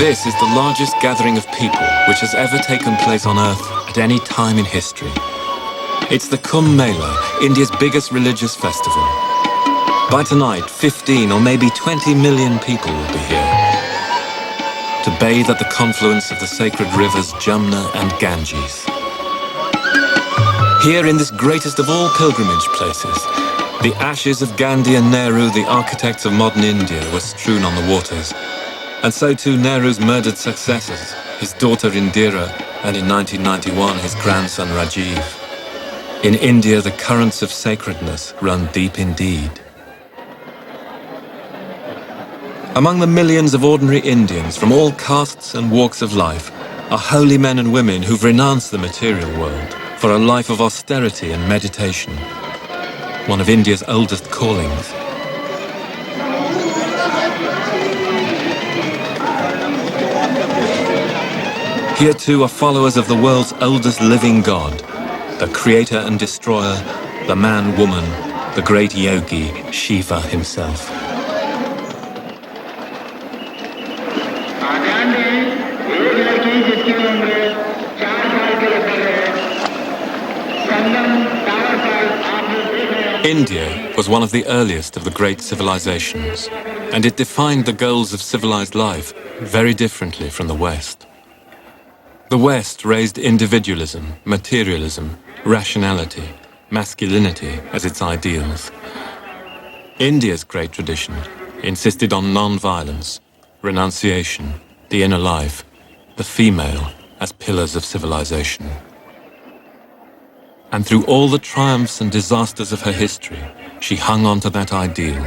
This is the largest gathering of people which has ever taken place on Earth at any time in history. It's the Kumbh Mela, India's biggest religious festival. By tonight, 15 or maybe 20 million people will be here to bathe at the confluence of the sacred rivers Jamuna and Ganges. Here in this greatest of all pilgrimage places, the ashes of Gandhi and Nehru, the architects of modern India, were strewn on the waters. And so too Nehru's murdered successors, his daughter Indira, and in 1991 his grandson Rajiv. In India, the currents of sacredness run deep indeed. Among the millions of ordinary Indians from all castes and walks of life are holy men and women who've renounced the material world for a life of austerity and meditation, one of India's oldest callings. Here too are followers of the world's oldest living god, the creator and destroyer, the man-woman, the great yogi, Shiva himself. India was one of the earliest of the great civilizations, and it defined the goals of civilized life very differently from the West. The West raised individualism, materialism, rationality, masculinity as its ideals. India's great tradition insisted on non-violence, renunciation, the inner life, the female as pillars of civilization. And through all the triumphs and disasters of her history, she hung on to that ideal,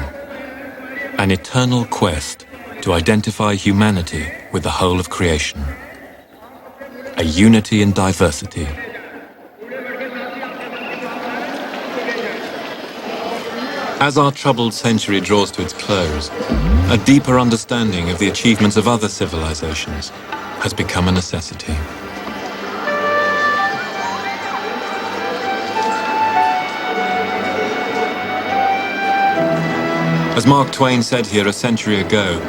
an eternal quest to identify humanity with the whole of creation. A unity in diversity. As our troubled century draws to its close, a deeper understanding of the achievements of other civilizations has become a necessity. As Mark Twain said here a century ago,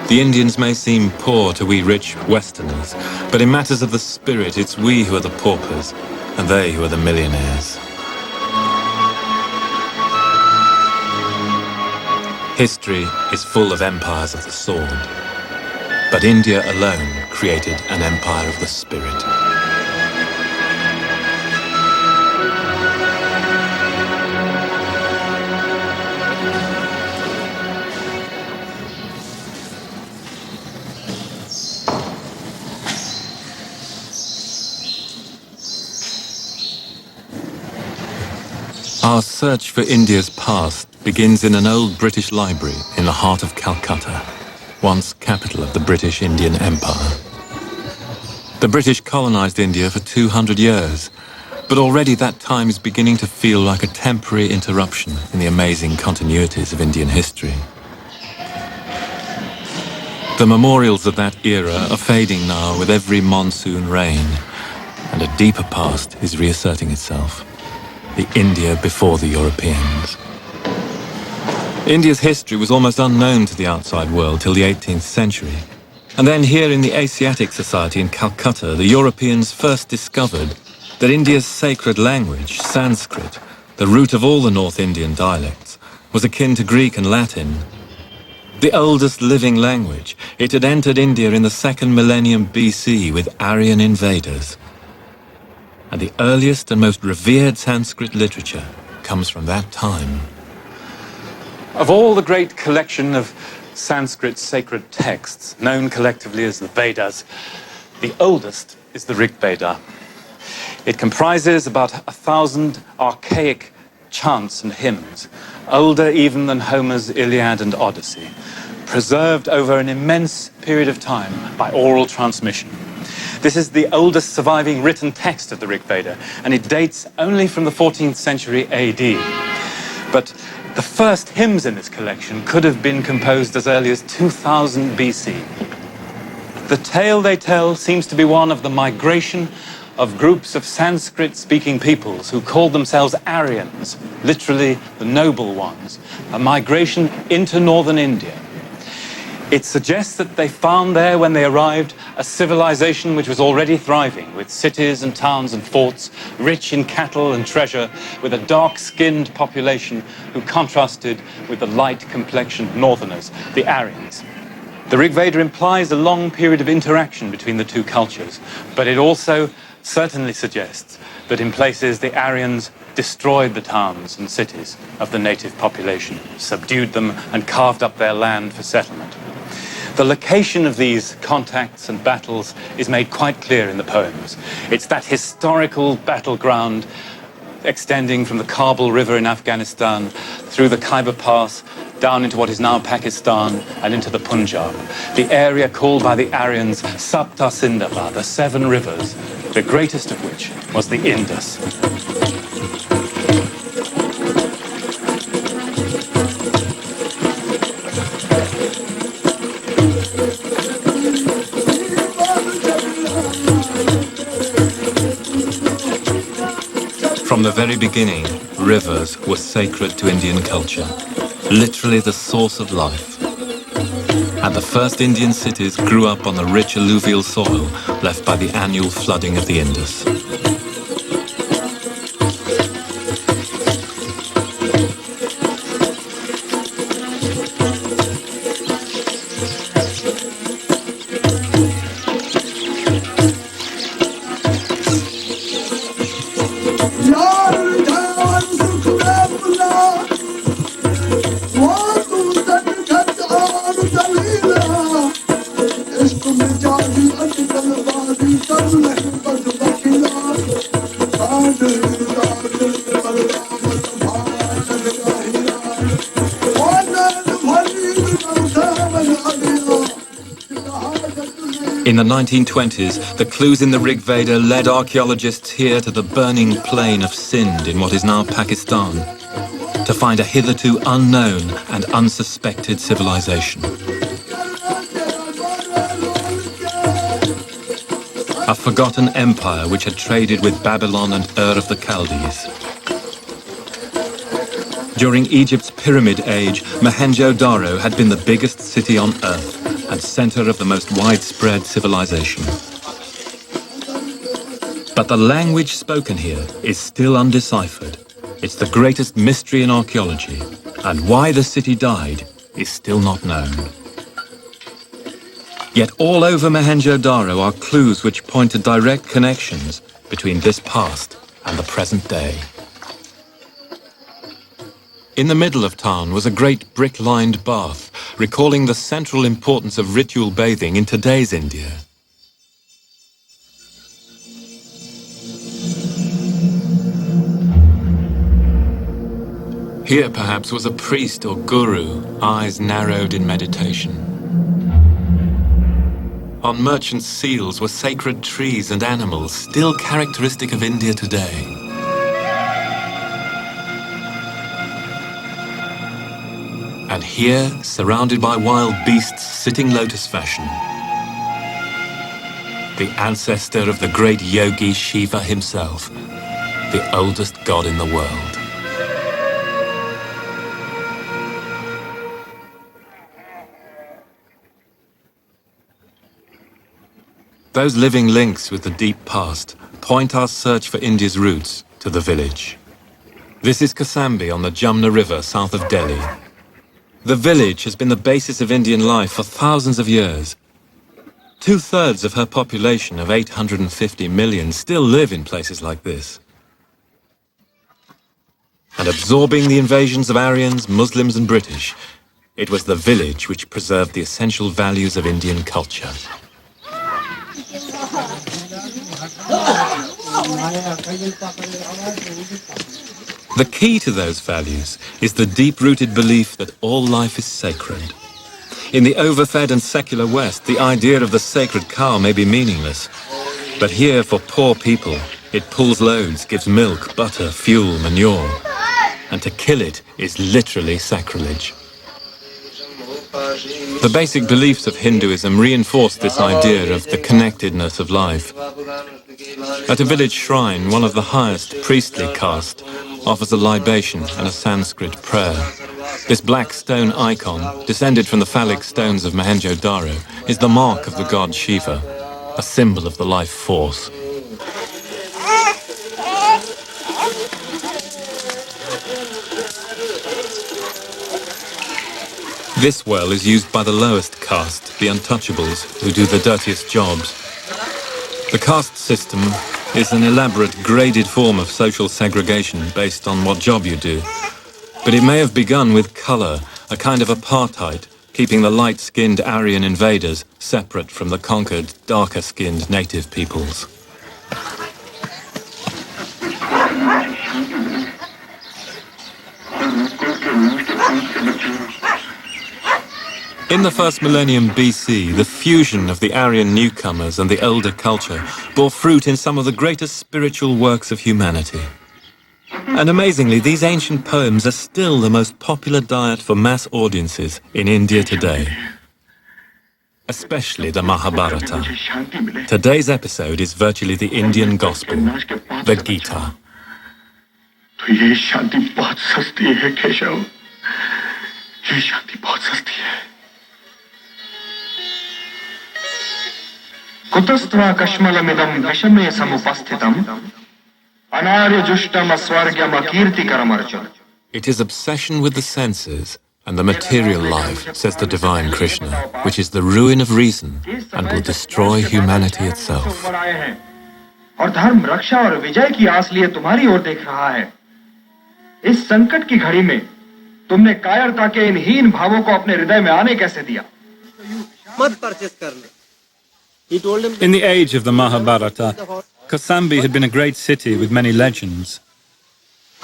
the Indians may seem poor to we rich Westerners, but in matters of the spirit, it's we who are the paupers, and they who are the millionaires. History is full of empires of the sword, but India alone created an empire of the spirit. Our search for India's past begins in an old British library in the heart of Calcutta, once capital of the British Indian Empire. The British colonized India for 200 years, but already that time is beginning to feel like a temporary interruption in the amazing continuities of Indian history. The memorials of that era are fading now with every monsoon rain, and a deeper past is reasserting itself. The India before the Europeans. India's history was almost unknown to the outside world till the 18th century. And then here in the Asiatic Society in Calcutta, the Europeans first discovered that India's sacred language, Sanskrit, the root of all the North Indian dialects, was akin to Greek and Latin. The oldest living language, it had entered India in the 2nd millennium BC with Aryan invaders. And the earliest and most revered Sanskrit literature comes from that time. Of all the great collection of Sanskrit sacred texts, known collectively as the Vedas, the oldest is the Rig Veda. It comprises about 1,000 archaic chants and hymns, older even than Homer's Iliad and Odyssey, preserved over an immense period of time by oral transmission. This is the oldest surviving written text of the Rig Veda, and it dates only from the 14th century AD. But the first hymns in this collection could have been composed as early as 2000 BC. The tale they tell seems to be one of the migration of groups of Sanskrit-speaking peoples who called themselves Aryans, literally the noble ones, a migration into northern India. It suggests that they found there, when they arrived, a civilization which was already thriving, with cities and towns and forts, rich in cattle and treasure, with a dark-skinned population who contrasted with the light-complexioned northerners, the Aryans. The Rig Veda implies a long period of interaction between the two cultures, but it also certainly suggests that in places the Aryans destroyed the towns and cities of the native population, subdued them, and carved up their land for settlement. The location of these contacts and battles is made quite clear in the poems. It's that historical battleground extending from the Kabul River in Afghanistan, through the Khyber Pass, down into what is now Pakistan, and into the Punjab. The area called by the Aryans Sapta Sindhava, the 7 rivers, the greatest of which was the Indus. From the very beginning, rivers were sacred to Indian culture, literally the source of life. And the first Indian cities grew up on the rich alluvial soil left by the annual flooding of the Indus. In the 1920s, the clues in the Rig Veda led archaeologists here to the burning plain of Sindh in what is now Pakistan, to find a hitherto unknown and unsuspected civilization. A forgotten empire which had traded with Babylon and Ur of the Chaldees. During Egypt's Pyramid Age, Mohenjo-Daro had been the biggest city on Earth and center of the most widespread civilization. But the language spoken here is still undeciphered. It's the greatest mystery in archaeology, and why the city died is still not known. Yet all over Mohenjo-Daro are clues which point to direct connections between this past and the present day. In the middle of town was a great brick-lined bath, recalling the central importance of ritual bathing in today's India. Here perhaps was a priest or guru, eyes narrowed in meditation. On merchant seals were sacred trees and animals, still characteristic of India today. And here, surrounded by wild beasts sitting lotus fashion, the ancestor of the great yogi Shiva himself, the oldest god in the world. Those living links with the deep past point our search for India's roots to the village. This is Kasambi on the Jamna River south of Delhi. The village has been the basis of Indian life for thousands of years. 2/3 of her population of 850 million still live in places like this. And absorbing the invasions of Aryans, Muslims and British, it was the village which preserved the essential values of Indian culture. The key to those values is the deep-rooted belief that all life is sacred. In the overfed and secular West, the idea of the sacred cow may be meaningless. But here, for poor people, it pulls loads, gives milk, butter, fuel, manure. And to kill it is literally sacrilege. The basic beliefs of Hinduism reinforce this idea of the connectedness of life. At a village shrine, one of the highest priestly caste offers a libation and a Sanskrit prayer. This black stone icon, descended from the phallic stones of Mohenjo-Daro, is the mark of the god Shiva, a symbol of the life force. This well is used by the lowest caste, the untouchables, who do the dirtiest jobs. The caste system is an elaborate, graded form of social segregation based on what job you do. But it may have begun with colour, a kind of apartheid, keeping the light-skinned Aryan invaders separate from the conquered, darker-skinned native peoples. In the first millennium BC, the fusion of the Aryan newcomers and the elder culture bore fruit in some of the greatest spiritual works of humanity. And amazingly, these ancient poems are still the most popular diet for mass audiences in India today. Especially the Mahabharata. Today's episode is virtually the Indian gospel, the Gita. कुतस्त्वा कश्मलमिदं विषमे समुपस्थितम् अनार्यजुष्टम स्वर्गम कीर्तिकरम Arjun. It is obsession with the senses and the material life, says the divine Krishna, which is the ruin of reason and will destroy humanity itself. और धर्म रक्षा और विजय की आस लिए तुम्हारी ओर देख रहा है. इस संकट की घड़ी में तुमने कायरता के इन हीन भावों को अपने हृदय में आने कैसे दिया? मत परचेस करना. In the age of the Mahabharata, Kausambi had been a great city with many legends.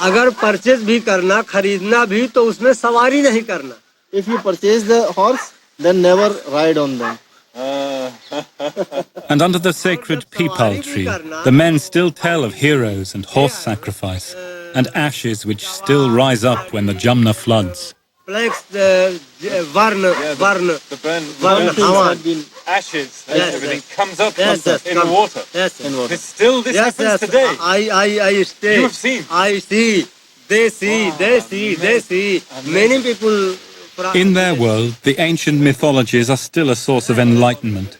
अगर परचेस भी करना, खरीदना भी, तो उसमें सवारी नहीं करना. If you purchase the horse, then never ride on them. And under the sacred peepal tree, the men still tell of heroes and horse sacrifice, and ashes which still rise up when the Jamna floods. Varna, ashes and yes, everything yes. comes up Yes, yes, in the water. Yes, in water. It's still this Yes, happens yes. today. I stay. You have seen. I see. They see. Wow, They see. They see. amazing. Many people. In their world, the ancient mythologies are still a source of enlightenment,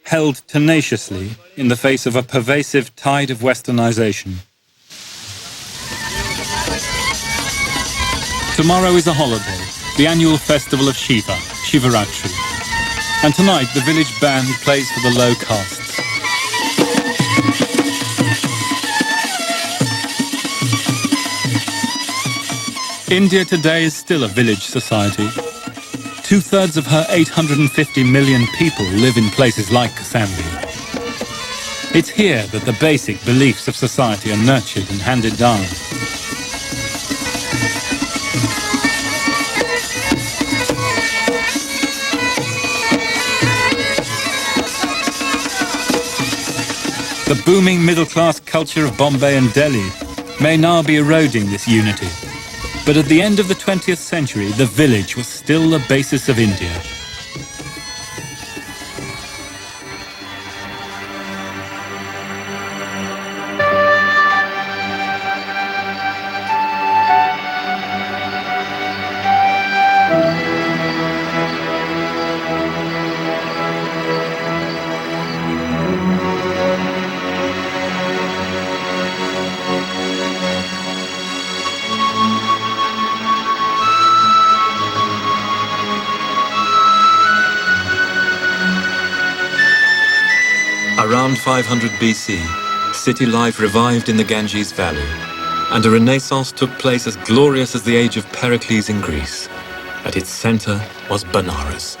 held tenaciously in the face of a pervasive tide of westernization. Tomorrow is a holiday, the annual festival of Shiva, Shivaratri. And tonight the village band plays for the low castes. India today is still a village society. 2/3 of her 850 million people live in places like Kausambi. It's here that the basic beliefs of society are nurtured and handed down. The booming middle-class culture of Bombay and Delhi may now be eroding this unity. But at the end of the 20th century, the village was still the basis of India. Around 500 BC, city life revived in the Ganges Valley, and a renaissance took place as glorious as the age of Pericles in Greece. At its center was Benares.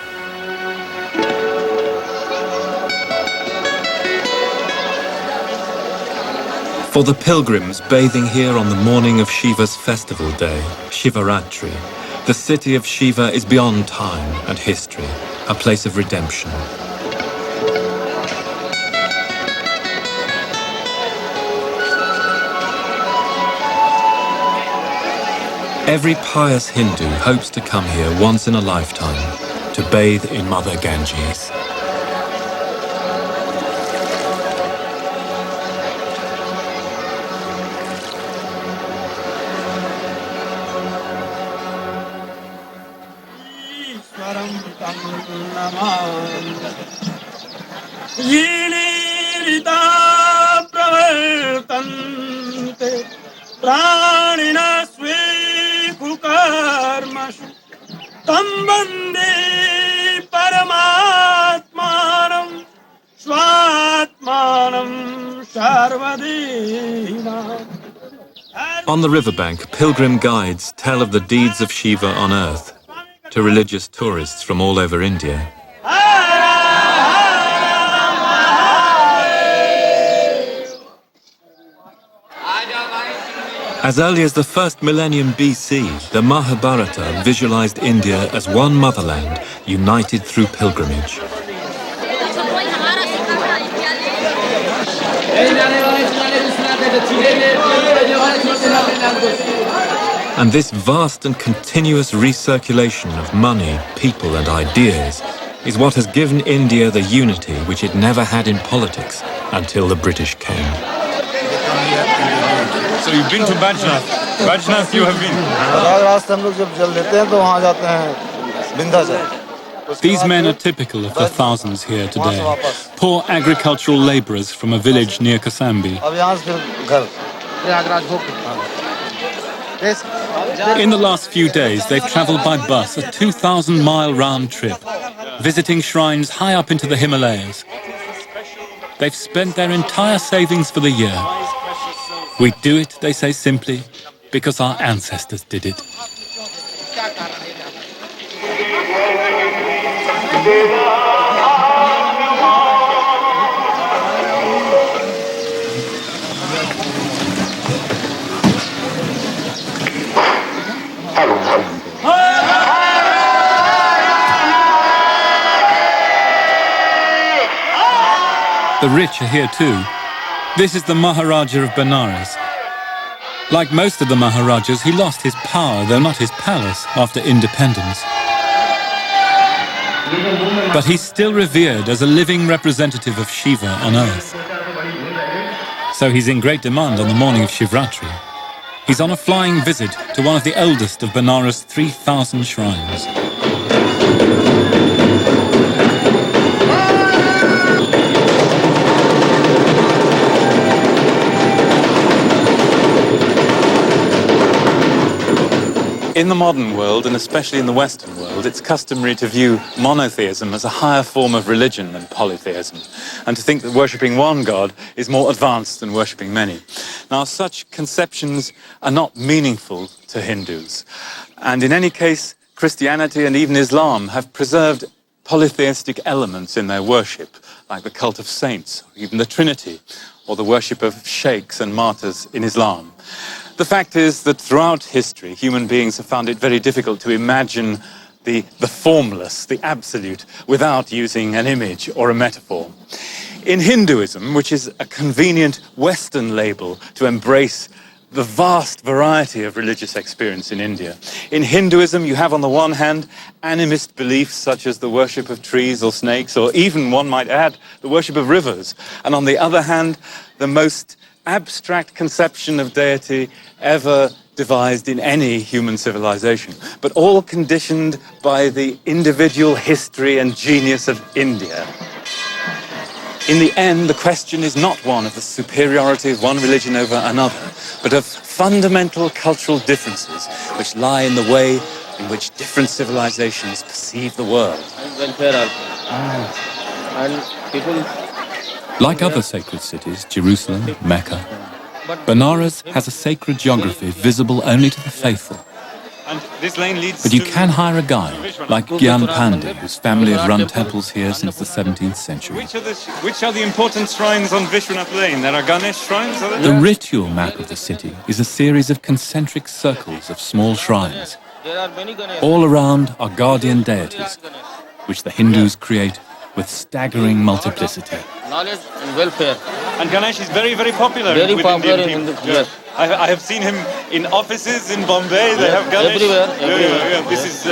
For the pilgrims bathing here on the morning of Shiva's festival day, Shivaratri, the city of Shiva is beyond time and history, a place of redemption. Every pious Hindu hopes to come here once in a lifetime to bathe in Mother Ganges. On the riverbank, pilgrim guides tell of the deeds of Shiva on earth to religious tourists from all over India. As early as the first millennium BC, the Mahabharata visualized India as one motherland, united through pilgrimage. And this vast and continuous recirculation of money, people and ideas is what has given India the unity which it never had in politics until the British came. So you've been to Bajnath. Bajnath you have been. These men are typical of the thousands here today. Poor agricultural laborers from a village near Kasambi. In the last few days, they've traveled by bus a 2,000-mile round trip, visiting shrines high up into the Himalayas. They've spent their entire savings for the year. We do it, they say simply, because our ancestors did it. The rich are here too. This is the Maharaja of Benares. Like most of the Maharajas, he lost his power, though not his palace, after independence. But he's still revered as a living representative of Shiva on earth. So he's in great demand on the morning of Shivratri. He's on a flying visit to one of the oldest of Benares' 3,000 shrines. In the modern world, and especially in the Western world, it's customary to view monotheism as a higher form of religion than polytheism, and to think that worshipping one god is more advanced than worshipping many. Now, such conceptions are not meaningful to Hindus, and in any case, Christianity and even Islam have preserved polytheistic elements in their worship, like the cult of saints, or even the Trinity, or the worship of sheikhs and martyrs in Islam. The fact is that throughout history, human beings have found it very difficult to imagine the formless, the absolute, without using an image or a metaphor. In Hinduism, which is a convenient Western label to embrace the vast variety of religious experience in India. In Hinduism, you have on the one hand animist beliefs such as the worship of trees or snakes, or even, one might add, the worship of rivers. And on the other hand, the most abstract conception of deity ever devised in any human civilization, but all conditioned by the individual history and genius of India. In the end, the question is not one of the superiority of one religion over another, but of fundamental cultural differences which lie in the way in which different civilizations perceive the world. Like other sacred cities, Jerusalem, Mecca, Benares has a sacred geography visible only to the faithful. But you can hire a guide, like Gyan Pandey, whose family have run temples here since the 17th century. Which are the important shrines on Vishwanath Lane? There are Ganesh shrines, are there? The ritual map of the city is a series of concentric circles of small shrines. All around are guardian deities, which the Hindus create with staggering multiplicity. Knowledge and welfare. And Ganesh is very, very popular with Indian people. Yes. I have seen him in offices in Bombay. They have Ganesh. Everywhere. Yeah. This is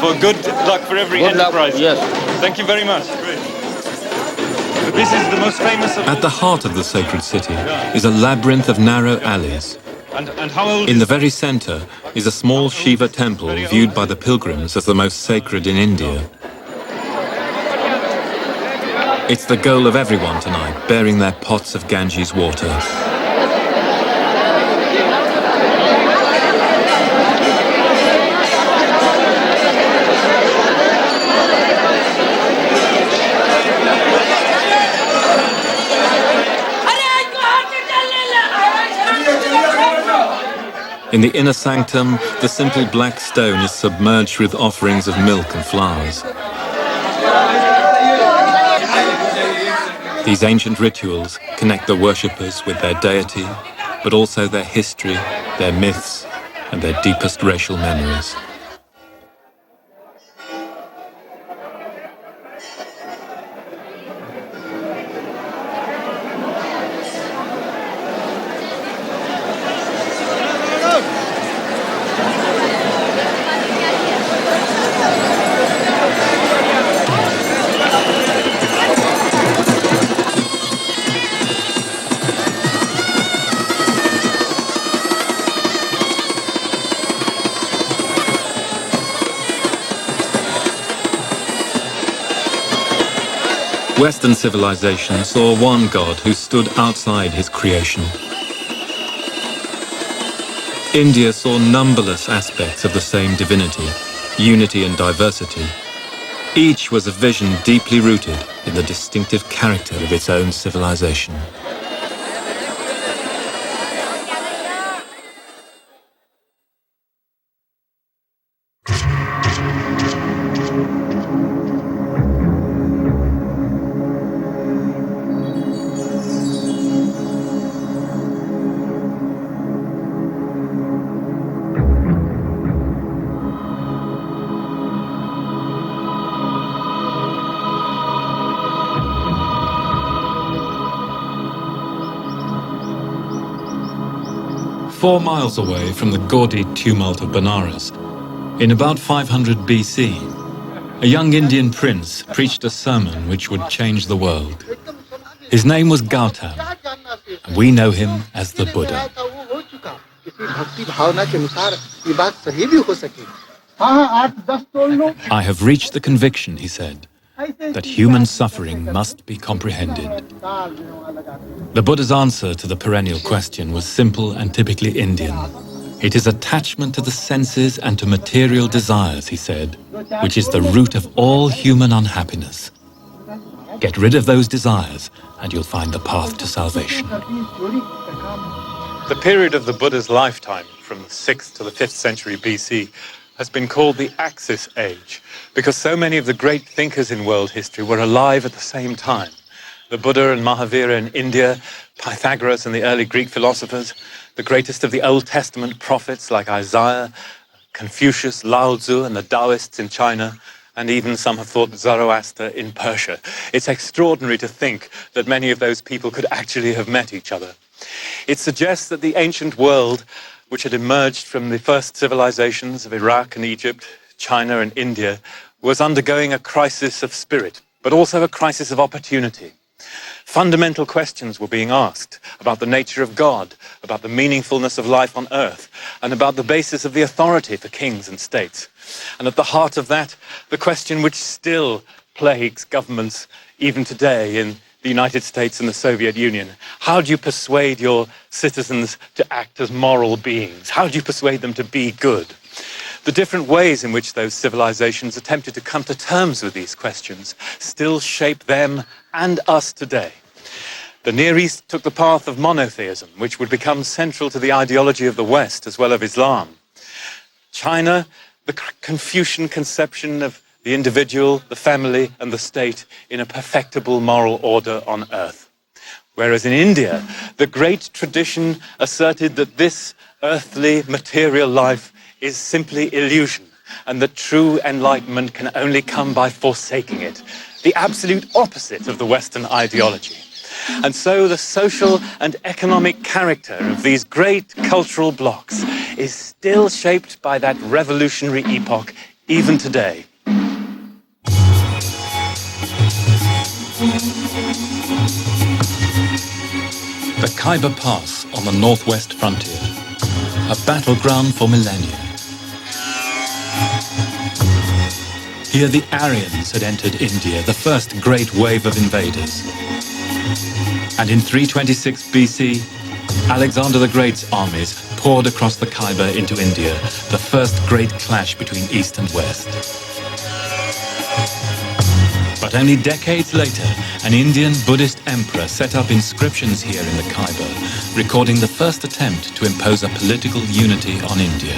for good luck for every enterprise. Luck, yes. Thank you very much. Great. So this is the most famous of... At the heart of the sacred city is a labyrinth of narrow alleys. And how old In the very center is a small Shiva temple viewed by the pilgrims as the most sacred in India. It's the goal of everyone tonight, bearing their pots of Ganges water. In the inner sanctum, the simple black stone is submerged with offerings of milk and flowers. These ancient rituals connect the worshippers with their deity, but also their history, their myths, and their deepest racial memories. Western civilization saw one God who stood outside his creation. India saw numberless aspects of the same divinity, unity and diversity. Each was a vision deeply rooted in the distinctive character of its own civilization. Four miles away from the gaudy tumult of Benares, in about 500 BC, a young Indian prince preached a sermon which would change the world. His name was Gautam, and we know him as the Buddha. I have reached the conviction, he said, that human suffering must be comprehended. The Buddha's answer to the perennial question was simple and typically Indian. It is attachment to the senses and to material desires, he said, which is the root of all human unhappiness. Get rid of those desires and you'll find the path to salvation. The period of the Buddha's lifetime, from the 6th to the 5th century BC, has been called the Axis Age, because so many of the great thinkers in world history were alive at the same time. The Buddha and Mahavira in India, Pythagoras and the early Greek philosophers, the greatest of the Old Testament prophets like Isaiah, Confucius, Lao Tzu and the Taoists in China, and even some have thought Zoroaster in Persia. It's extraordinary to think that many of those people could actually have met each other. It suggests that the ancient world, which had emerged from the first civilizations of Iraq and Egypt, China and India, was undergoing a crisis of spirit, but also a crisis of opportunity. Fundamental questions were being asked about the nature of God, about the meaningfulness of life on earth, and about the basis of the authority for kings and states. And at the heart of that, the question which still plagues governments even today in the United States and the Soviet Union. How do you persuade your citizens to act as moral beings? How do you persuade them to be good? The different ways in which those civilizations attempted to come to terms with these questions still shape them and us today. The Near East took the path of monotheism, which would become central to the ideology of the West as well as Islam. China, the Confucian conception of the individual, the family, and the state in a perfectible moral order on earth. Whereas in India, the great tradition asserted that this earthly material life is simply illusion, and that true enlightenment can only come by forsaking it, the absolute opposite of the Western ideology. And so the social and economic character of these great cultural blocs is still shaped by that revolutionary epoch even today. The Khyber Pass on the northwest frontier, a battleground for millennia. Here the Aryans had entered India, the first great wave of invaders. And in 326 BC, Alexander the Great's armies poured across the Khyber into India, the first great clash between East and West. But only decades later, an Indian Buddhist emperor set up inscriptions here in the Khyber, recording the first attempt to impose a political unity on India.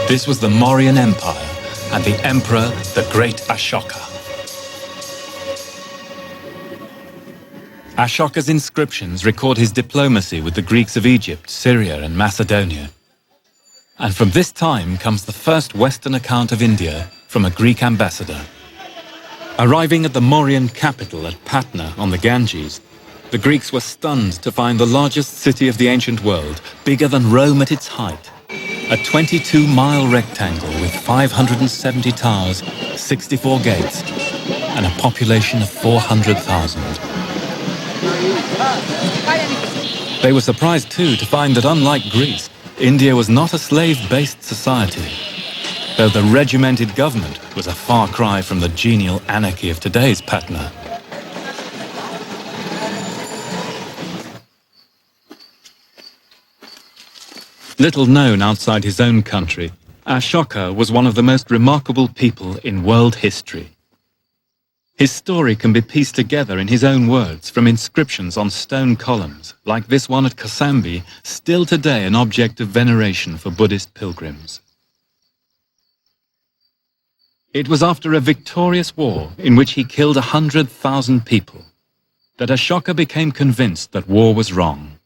This was the Mauryan Empire, and the emperor, the great Ashoka. Ashoka's inscriptions record his diplomacy with the Greeks of Egypt, Syria, and Macedonia. And from this time comes the first Western account of India from a Greek ambassador. Arriving at the Mauryan capital at Patna on the Ganges, the Greeks were stunned to find the largest city of the ancient world, bigger than Rome at its height. A 22-mile rectangle with 570 towers, 64 gates, and a population of 400,000. They were surprised too to find that unlike Greece, India was not a slave-based society, though the regimented government was a far cry from the genial anarchy of today's Patna. Little known outside his own country, Ashoka was one of the most remarkable people in world history. His story can be pieced together in his own words from inscriptions on stone columns, like this one at Kosambi, still today an object of veneration for Buddhist pilgrims. It was after a victorious war in which he killed 100,000 people that Ashoka became convinced that war was wrong.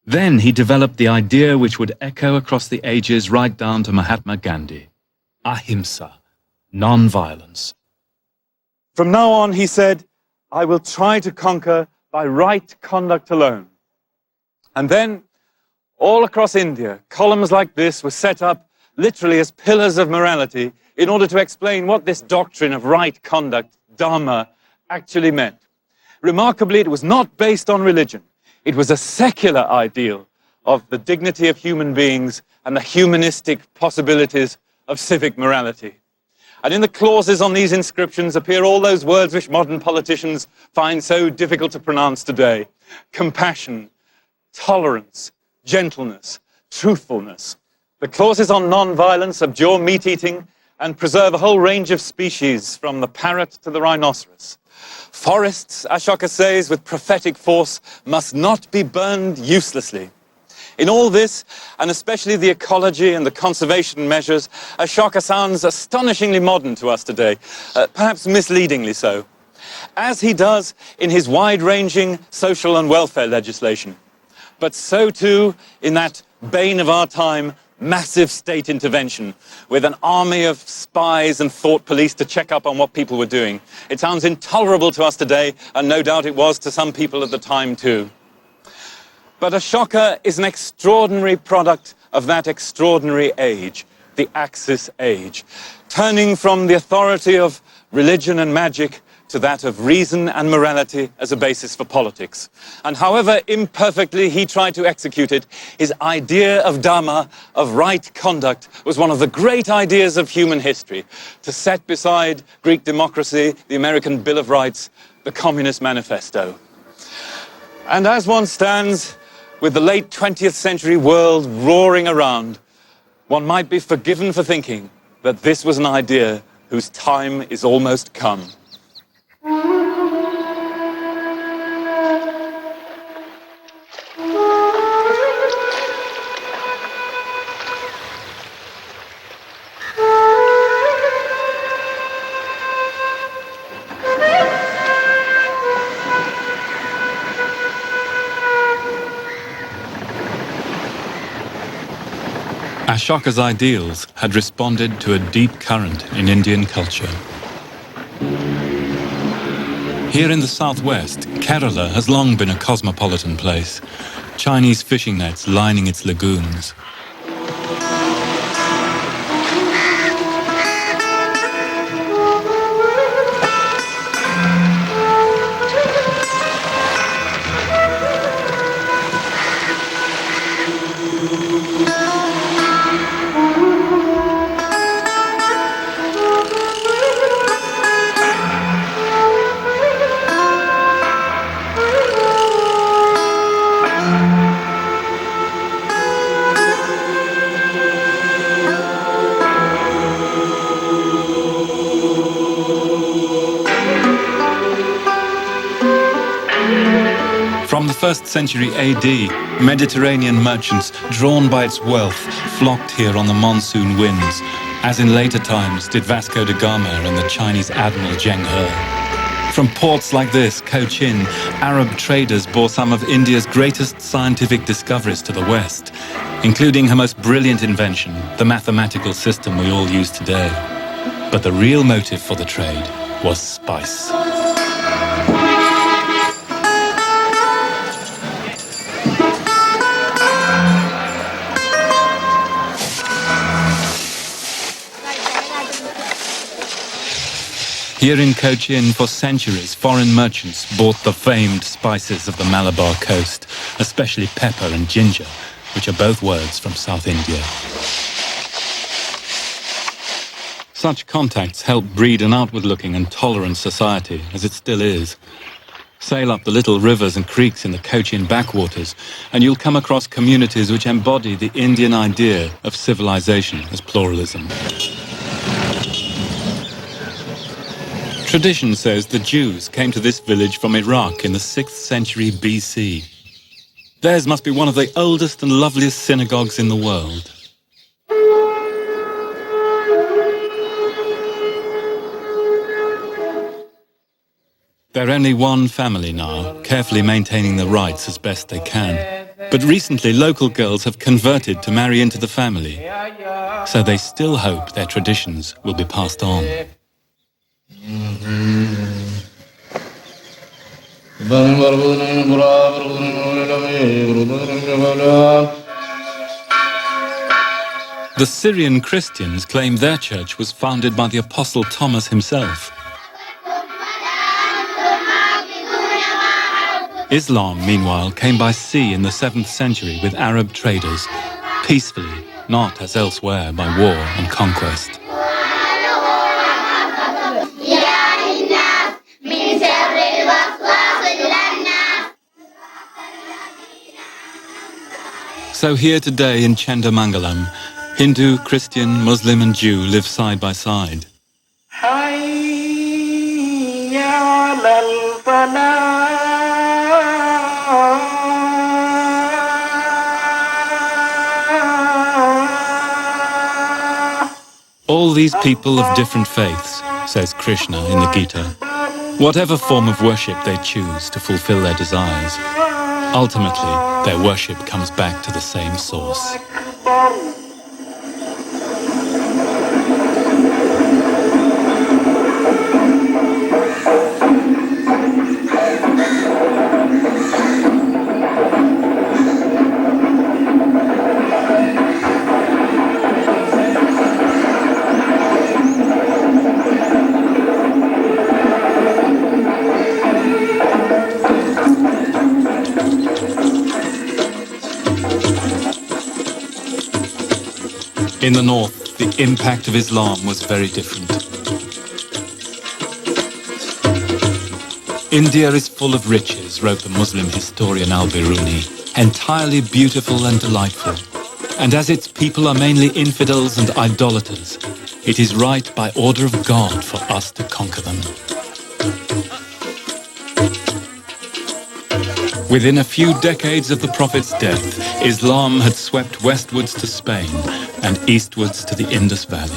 Then he developed the idea which would echo across the ages right down to Mahatma Gandhi: ahimsa, non-violence. From now on, he said, I will try to conquer by right conduct alone. And then, all across India, columns like this were set up literally as pillars of morality in order to explain what this doctrine of right conduct, dharma, actually meant. Remarkably, it was not based on religion. It was a secular ideal of the dignity of human beings and the humanistic possibilities of civic morality. And in the clauses on these inscriptions appear all those words which modern politicians find so difficult to pronounce today: compassion, tolerance, gentleness, truthfulness. The clauses on non-violence abjure meat-eating and preserve a whole range of species, from the parrot to the rhinoceros. Forests, Ashoka says with prophetic force, must not be burned uselessly. In all this, and especially the ecology and the conservation measures, Ashoka sounds astonishingly modern to us today, perhaps misleadingly so, as he does in his wide-ranging social and welfare legislation. But so too in that bane of our time, massive state intervention, with an army of spies and thought police to check up on what people were doing. It sounds intolerable to us today, and no doubt it was to some people at the time too. But Ashoka is an extraordinary product of that extraordinary age, the Axis age, turning from the authority of religion and magic to that of reason and morality as a basis for politics. And however imperfectly he tried to execute it, his idea of Dharma, of right conduct, was one of the great ideas of human history, to set beside Greek democracy, the American Bill of Rights, the Communist Manifesto. And as one stands with the late 20th century world roaring around, one might be forgiven for thinking that this was an idea whose time is almost come. Ashoka's ideals had responded to a deep current in Indian culture. Here in the southwest, Kerala has long been a cosmopolitan place, Chinese fishing nets lining its lagoons. 1st century AD, Mediterranean merchants, drawn by its wealth, flocked here on the monsoon winds, as in later times did Vasco da Gama and the Chinese admiral Zheng He. From ports like this, Cochin, Arab traders bore some of India's greatest scientific discoveries to the West, including her most brilliant invention, the mathematical system we all use today. But the real motive for the trade was spice. Here in Cochin, for centuries, foreign merchants bought the famed spices of the Malabar coast, especially pepper and ginger, which are both words from South India. Such contacts helped breed an outward-looking and tolerant society, as it still is. Sail up the little rivers and creeks in the Cochin backwaters, and you'll come across communities which embody the Indian idea of civilization as pluralism. Tradition says the Jews came to this village from Iraq in the 6th century BC. Theirs must be one of the oldest and loveliest synagogues in the world. They're only one family now, carefully maintaining the rites as best they can. But recently, local girls have converted to marry into the family, so they still hope their traditions will be passed on. The Syrian Christians claim their church was founded by the Apostle Thomas himself. Islam, meanwhile, came by sea in the 7th century with Arab traders, peacefully, not as elsewhere by war and conquest. So here today in Chendamangalam, Hindu, Christian, Muslim and Jew live side by side. All these people of different faiths, says Krishna in the Gita, whatever form of worship they choose to fulfill their desires, ultimately their worship comes back to the same source. In the north, the impact of Islam was very different. India is full of riches, wrote the Muslim historian Al-Biruni, entirely beautiful and delightful. And as its people are mainly infidels and idolaters, it is right by order of God for us to conquer them. Within a few decades of the Prophet's death, Islam had swept westwards to Spain and eastwards to the Indus Valley.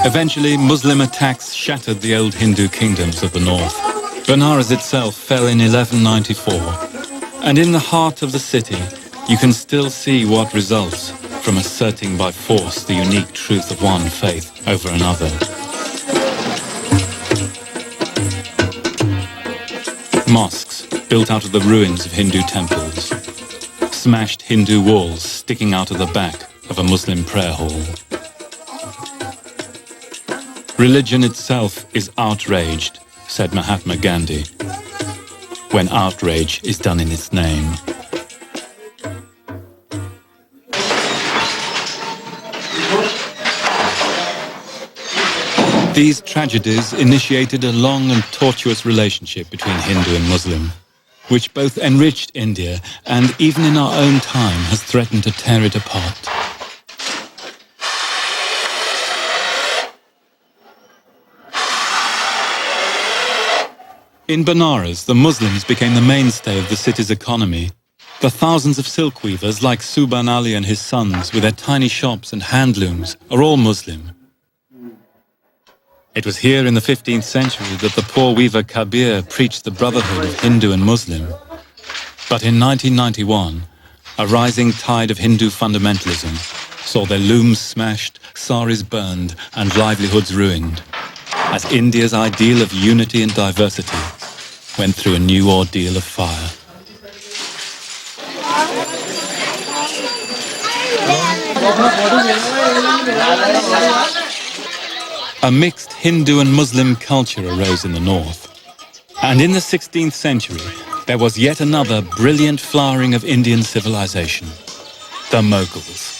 Eventually, Muslim attacks shattered the old Hindu kingdoms of the north. Benares itself fell in 1194, and in the heart of the city, you can still see what results from asserting by force the unique truth of one faith over another. Mosques built out of the ruins of Hindu temples, smashed Hindu walls sticking out of the back of a Muslim prayer hall. Religion itself is outraged, said Mahatma Gandhi, when outrage is done in its name. These tragedies initiated a long and tortuous relationship between Hindu and Muslim, which both enriched India and, even in our own time, has threatened to tear it apart. In Benares, the Muslims became the mainstay of the city's economy. The thousands of silk weavers like Subhan Ali and his sons, with their tiny shops and handlooms, are all Muslim. It was here in the 15th century that the poor weaver Kabir preached the brotherhood of Hindu and Muslim. But in 1991, a rising tide of Hindu fundamentalism saw their looms smashed, saris burned, and livelihoods ruined, as India's ideal of unity and diversity went through a new ordeal of fire. A mixed Hindu and Muslim culture arose in the north. And in the 16th century, there was yet another brilliant flowering of Indian civilization, the Mughals.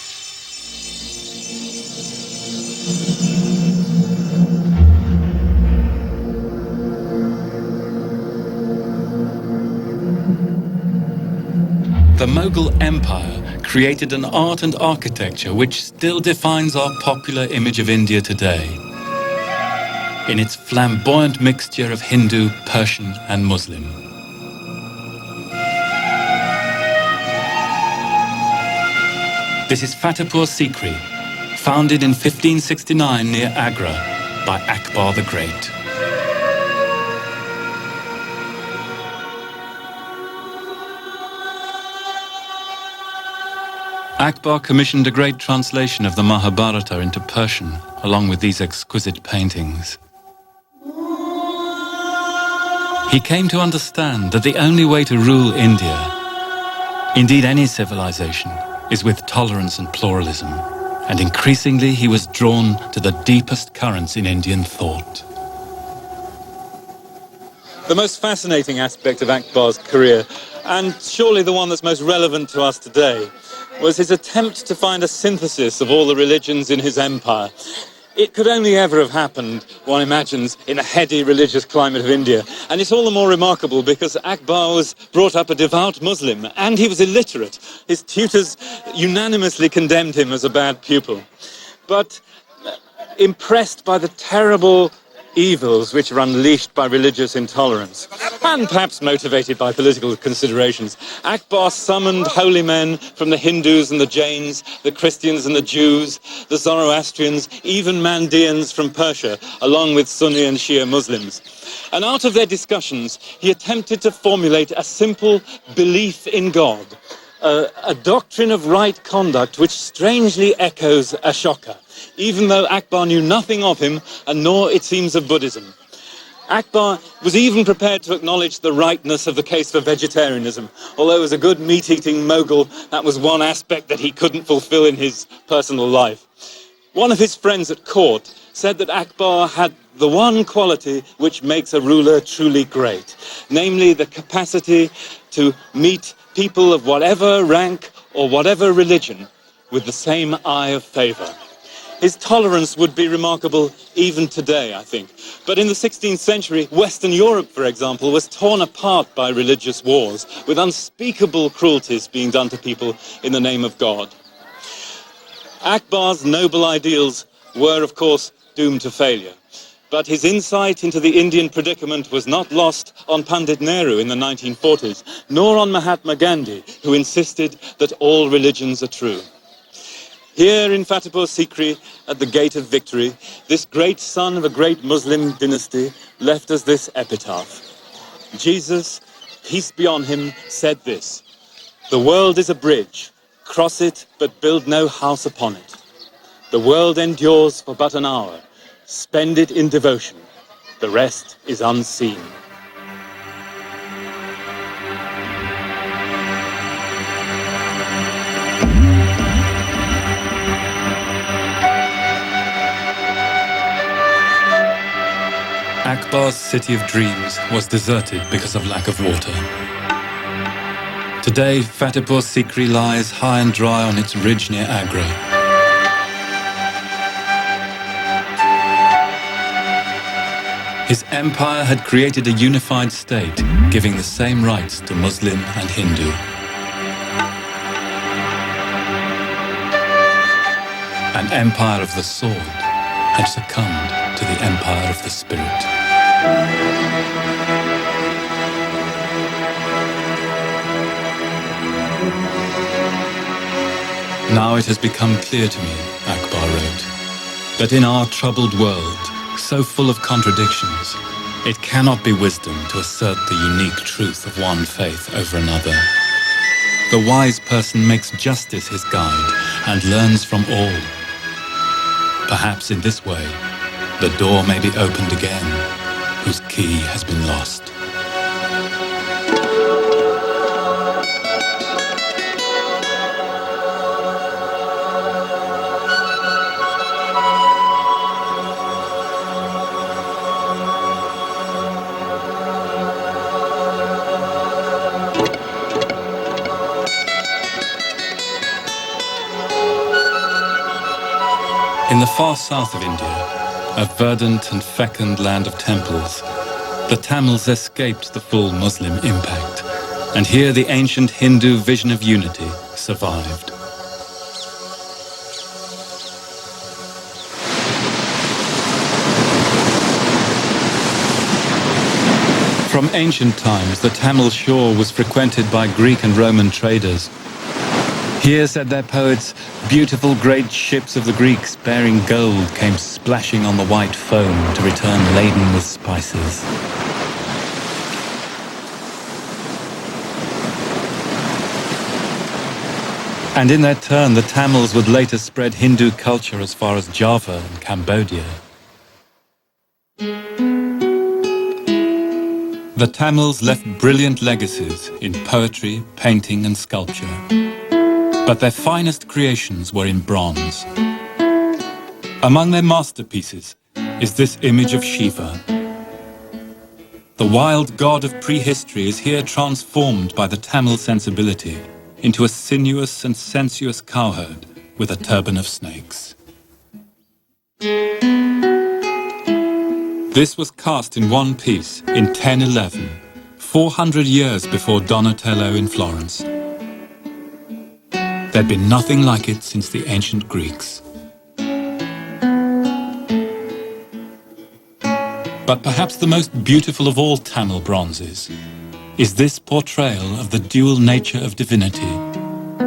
The Mughal Empire created an art and architecture which still defines our popular image of India today, in its flamboyant mixture of Hindu, Persian, and Muslim. This is Fatehpur Sikri, founded in 1569 near Agra by Akbar the Great. Akbar commissioned a great translation of the Mahabharata into Persian, along with these exquisite paintings. He came to understand that the only way to rule India, indeed any civilization, is with tolerance and pluralism, and increasingly he was drawn to the deepest currents in Indian thought. The most fascinating aspect of Akbar's career, and surely the one that's most relevant to us today, was his attempt to find a synthesis of all the religions in his empire. It could only ever have happened, one imagines, in a heady religious climate of India. And it's all the more remarkable because Akbar was brought up a devout Muslim and he was illiterate. His tutors unanimously condemned him as a bad pupil. But impressed by the terrible evils which are unleashed by religious intolerance, and perhaps motivated by political considerations, Akbar summoned holy men from the Hindus and the Jains, the Christians and the Jews, the Zoroastrians, even Mandeans from Persia, along with Sunni and Shia Muslims. And out of their discussions, he attempted to formulate a simple belief in God, a doctrine of right conduct which strangely echoes Ashoka, even though Akbar knew nothing of him, and nor, it seems, of Buddhism. Akbar was even prepared to acknowledge the rightness of the case for vegetarianism, although as a good meat-eating Mughal, that was one aspect that he couldn't fulfill in his personal life. One of his friends at court said that Akbar had the one quality which makes a ruler truly great, namely the capacity to meet people of whatever rank or whatever religion with the same eye of favor. His tolerance would be remarkable even today, I think. But in the 16th century, Western Europe, for example, was torn apart by religious wars, with unspeakable cruelties being done to people in the name of God. Akbar's noble ideals were, of course, doomed to failure. But his insight into the Indian predicament was not lost on Pandit Nehru in the 1940s, nor on Mahatma Gandhi, who insisted that all religions are true. Here in Fatehpur Sikri, at the Gate of Victory, this great son of a great Muslim dynasty left us this epitaph. Jesus, peace be on him, said this: "The world is a bridge, cross it, but build no house upon it. The world endures for but an hour, spend it in devotion, the rest is unseen." Akbar's city of dreams was deserted because of lack of water. Today, Fatehpur Sikri lies high and dry on its ridge near Agra. His empire had created a unified state, giving the same rights to Muslim and Hindu. An empire of the sword had succumbed to the empire of the spirit. Now it has become clear to me, Akbar wrote, that in our troubled world, so full of contradictions, it cannot be wisdom to assert the unique truth of one faith over another. The wise person makes justice his guide and learns from all. Perhaps in this way, the door may be opened again, whose key has been lost. In the far south of India, a verdant and fecund land of temples, the Tamils escaped the full Muslim impact, and here the ancient Hindu vision of unity survived. From ancient times, the Tamil shore was frequented by Greek and Roman traders. Here, said their poets, beautiful great ships of the Greeks bearing gold came splashing on the white foam to return laden with spices. And in their turn, the Tamils would later spread Hindu culture as far as Java and Cambodia. The Tamils left brilliant legacies in poetry, painting and sculpture. But their finest creations were in bronze. Among their masterpieces is this image of Shiva. The wild god of prehistory is here transformed by the Tamil sensibility into a sinuous and sensuous cowherd with a turban of snakes. This was cast in one piece in 1011, 400 years before Donatello in Florence. There'd been nothing like it since the ancient Greeks. But perhaps the most beautiful of all Tamil bronzes is this portrayal of the dual nature of divinity,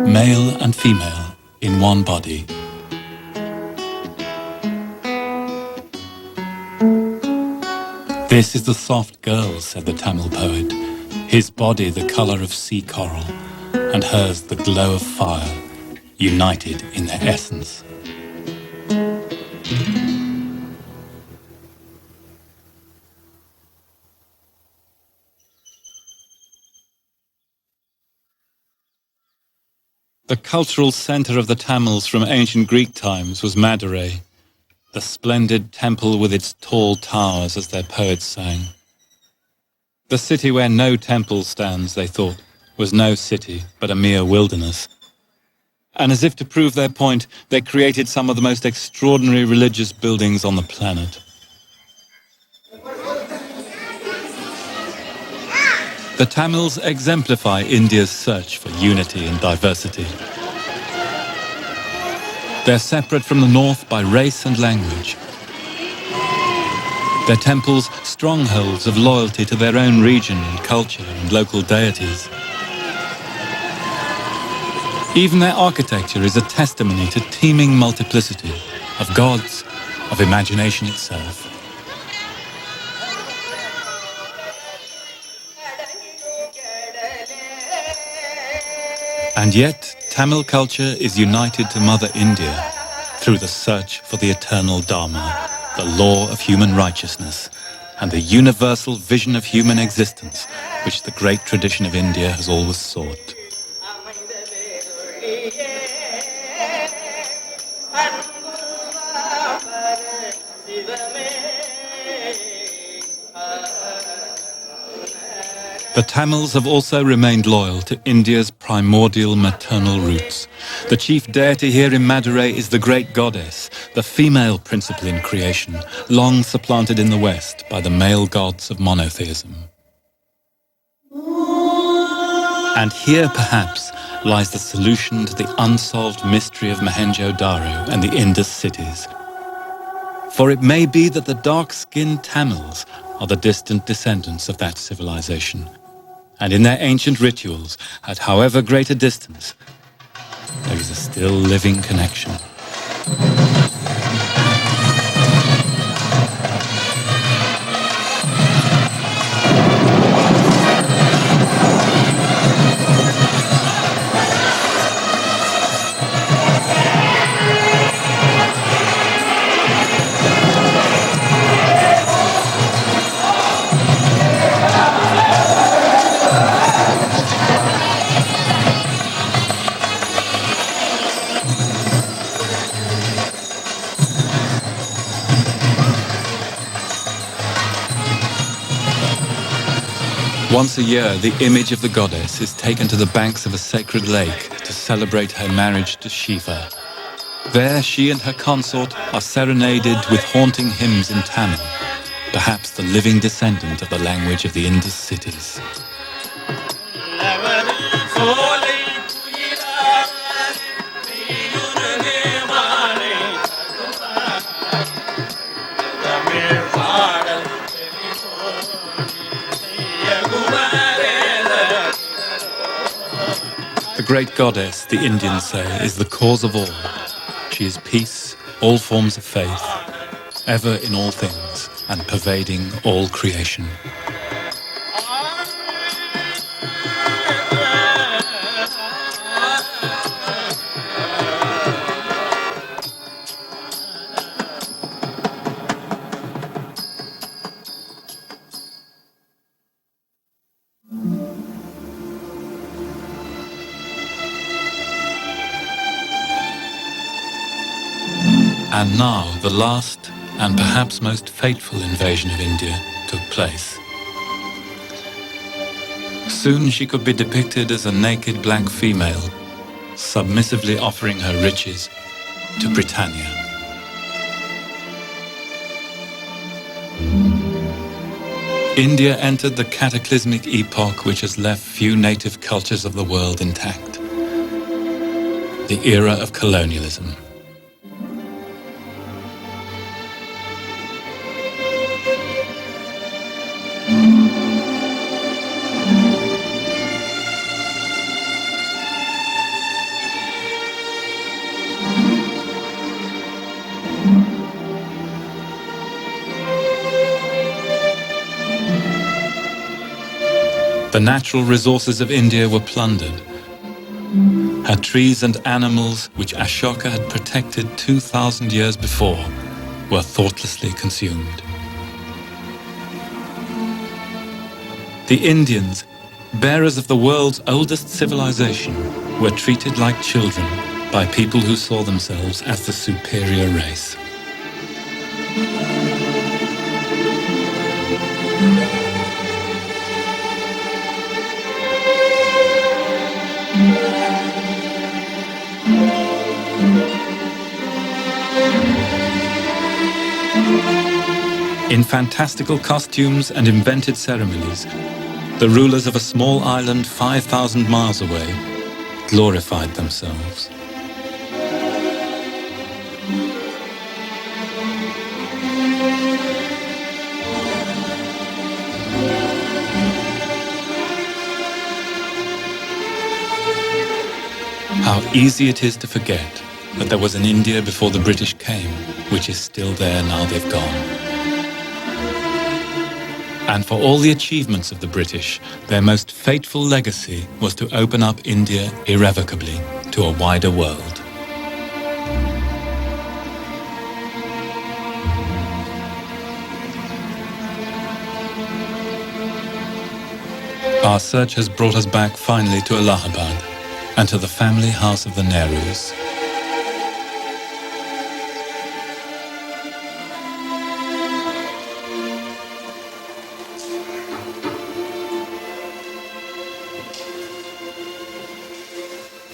male and female, in one body. This is the soft girl, said the Tamil poet, his body the colour of sea coral, and hers the glow of fire, united in their essence. The cultural centre of the Tamils from ancient Greek times was Madurai, the splendid temple with its tall towers, as their poets sang. The city where no temple stands, they thought, was no city, but a mere wilderness. And as if to prove their point, they created some of the most extraordinary religious buildings on the planet. The Tamils exemplify India's search for unity and diversity. They're separate from the north by race and language. Their temples, strongholds of loyalty to their own region and culture and local deities. Even their architecture is a testimony to teeming multiplicity of gods, of imagination itself. And yet, Tamil culture is united to Mother India through the search for the eternal Dharma, the law of human righteousness, and the universal vision of human existence, which the great tradition of India has always sought. The Tamils have also remained loyal to India's primordial maternal roots. The chief deity here in Madurai is the great goddess, the female principle in creation, long supplanted in the West by the male gods of monotheism. And here, perhaps, lies the solution to the unsolved mystery of Mohenjo-Daro and the Indus cities. For it may be that the dark-skinned Tamils are the distant descendants of that civilization, and in their ancient rituals, at however great a distance, there is a still living connection. Once a year, the image of the goddess is taken to the banks of a sacred lake to celebrate her marriage to Shiva. There, she and her consort are serenaded with haunting hymns in Tamil, perhaps the living descendant of the language of the Indus cities. The great goddess, the Indians say, is the cause of all. She is peace, all forms of faith, ever in all things, and pervading all creation. And now the last and perhaps most fateful invasion of India took place. Soon she could be depicted as a naked black female, submissively offering her riches to Britannia. India entered the cataclysmic epoch which has left few native cultures of the world intact. The era of colonialism. The natural resources of India were plundered. Her trees and animals, which Ashoka had protected 2,000 years before, were thoughtlessly consumed. The Indians, bearers of the world's oldest civilization, were treated like children by people who saw themselves as the superior race. In fantastical costumes and invented ceremonies, the rulers of a small island 5,000 miles away glorified themselves. How easy it is to forget that there was an India before the British came, which is still there now they've gone. And for all the achievements of the British, their most fateful legacy was to open up India irrevocably to a wider world. Our search has brought us back finally to Allahabad and to the family house of the Nehrus.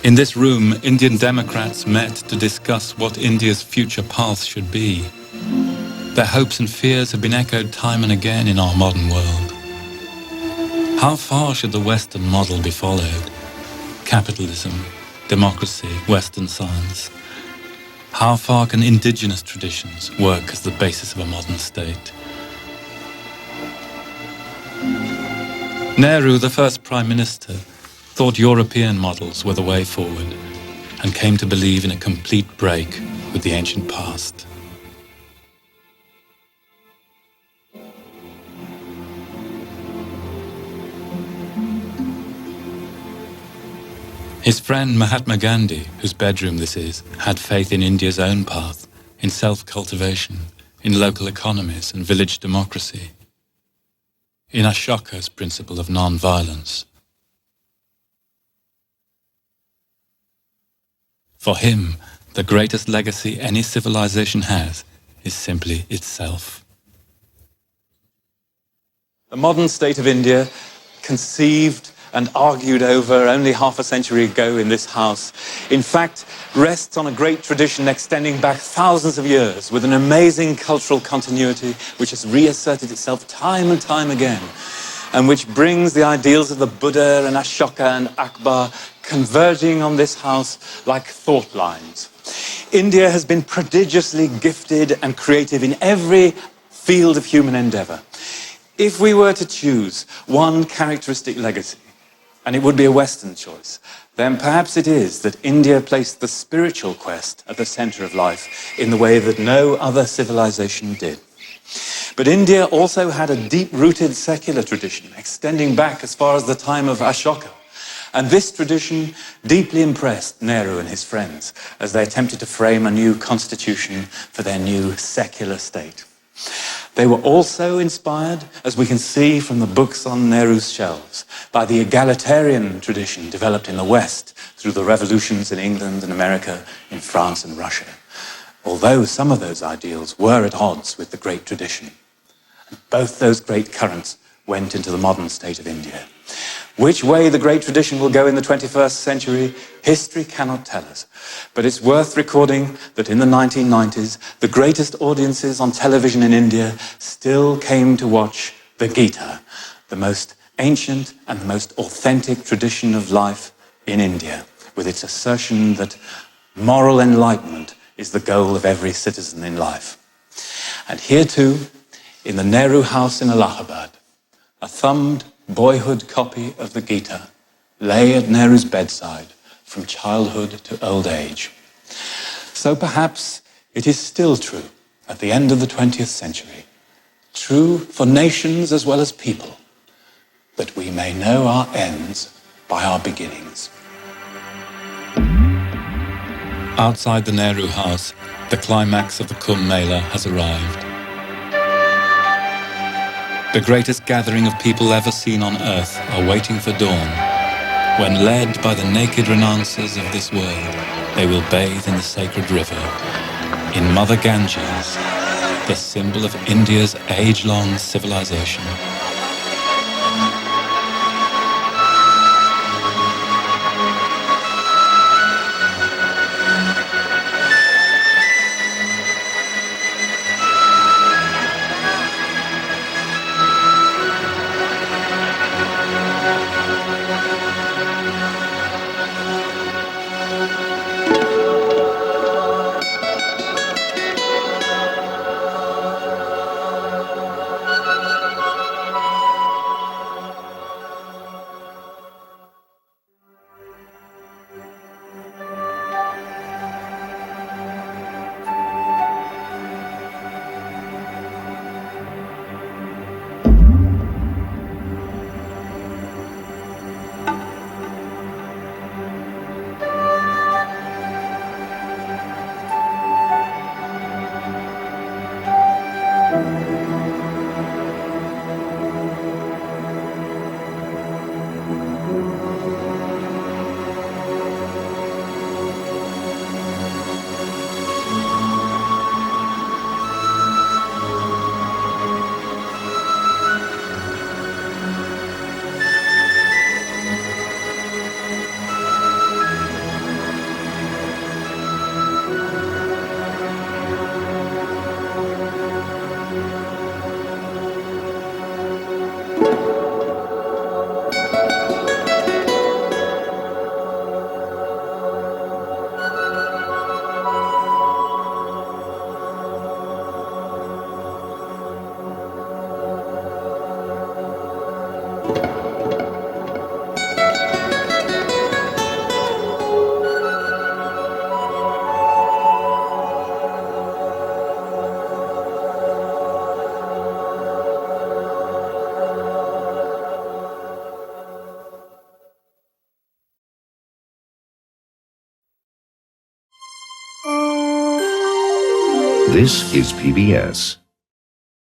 In this room, Indian democrats met to discuss what India's future path should be. Their hopes and fears have been echoed time and again in our modern world. How far should the Western model be followed? Capitalism, democracy, Western science. How far can indigenous traditions work as the basis of a modern state? Nehru, the first Prime Minister, thought European models were the way forward and came to believe in a complete break with the ancient past. His friend Mahatma Gandhi, whose bedroom this is, had faith in India's own path, in self-cultivation, in local economies and village democracy, in Ashoka's principle of non-violence. For him, the greatest legacy any civilization has is simply itself. The modern state of India, conceived and argued over only half a century ago in this house, in fact, rests on a great tradition extending back thousands of years with an amazing cultural continuity which has reasserted itself time and time again, and which brings the ideals of the Buddha and Ashoka and Akbar converging on this house like thought lines. India has been prodigiously gifted and creative in every field of human endeavor. If we were to choose one characteristic legacy, and it would be a Western choice, then perhaps it is that India placed the spiritual quest at the center of life in the way that no other civilization did. But India also had a deep-rooted secular tradition extending back as far as the time of Ashoka. And this tradition deeply impressed Nehru and his friends as they attempted to frame a new constitution for their new secular state. They were also inspired, as we can see from the books on Nehru's shelves, by the egalitarian tradition developed in the West through the revolutions in England and America, in France and Russia, although some of those ideals were at odds with the great tradition. And both those great currents went into the modern state of India. Which way the great tradition will go in the 21st century, history cannot tell us. But it's worth recording that in the 1990s, the greatest audiences on television in India still came to watch the Gita, the most ancient and the most authentic tradition of life in India, with its assertion that moral enlightenment is the goal of every citizen in life. And here too, in the Nehru House in Allahabad, a thumbed boyhood copy of the Gita lay at Nehru's bedside from childhood to old age. So perhaps it is still true at the end of the 20th century, true for nations as well as people, that we may know our ends by our beginnings. Outside the Nehru House, the climax of the Kumbh Mela has arrived. The greatest gathering of people ever seen on earth are waiting for dawn, when led by the naked renouncers of this world, they will bathe in the sacred river, in Mother Ganges, the symbol of India's age-long civilization. This is PBS.